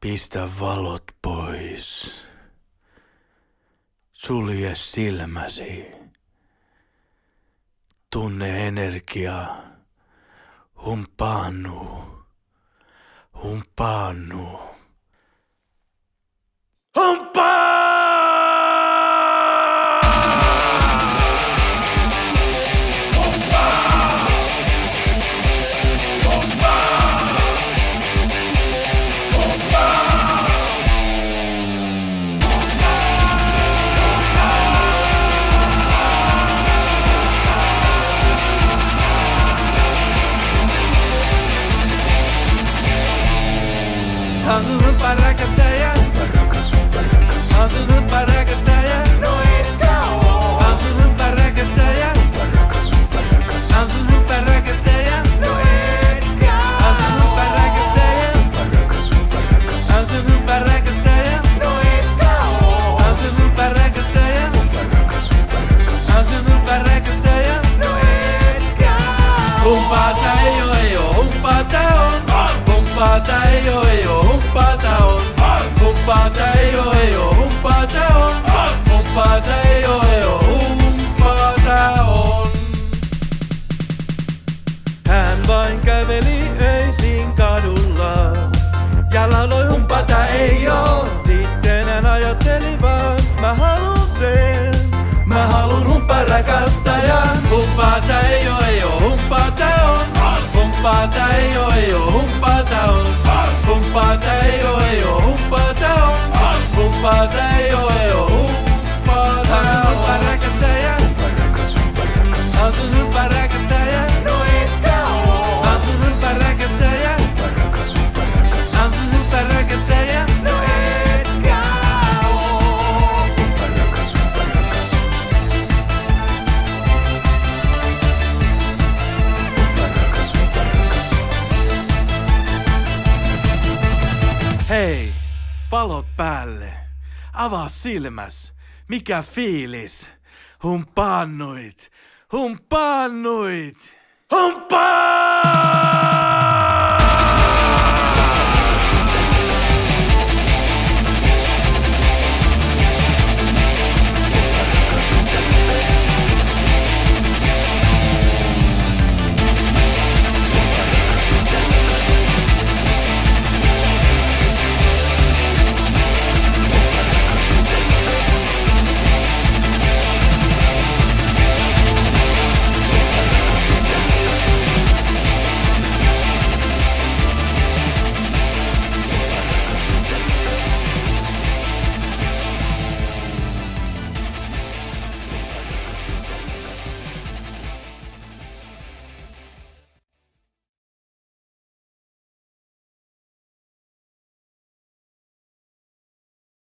Pistä valot pois. Sulje silmäsi. Tunne energiaa. Humpaannu. Humpaannu. Humppaa! On sun humppa rakastaja. On sun humppa rakastaja. No etkä oo. On sun humppa rakastaja. On sun humppa rakastaja. No etkä On sun humppa rakastaja. On sun humppa rakastaja. No etkä oo. On sun humppa rakastaja. On sun humppa rakastaja. No etkä Humpaata ei oo, humpaata on. Humpaata ei oo, humpaata on. Humpaata ei oo, humpaata on. Humpaata ei oo, humpaata on. Hän vain käveli öisin kadulla ja lauloi humpaata ei oo. Sitten hän ajatteli vaan, mä haluun sen. Mä haluun humppa rakastajan. Humpaata ei oo, humpaata on. Humpaata ei oo, humpaata on. Humpaata ei oo, humpaata on. Humpaata ei oo, humpaata on. Humppa rakastaja. On sun humppa rakastaja. No etkä oo. On sun humppa rakastaja. On sun humppa rakastaja. No etkä oo. Hei, valot päälle. Avaa silmäs. Mikä fiilis? Humpaannuit. Humpaannuit. Humppaa!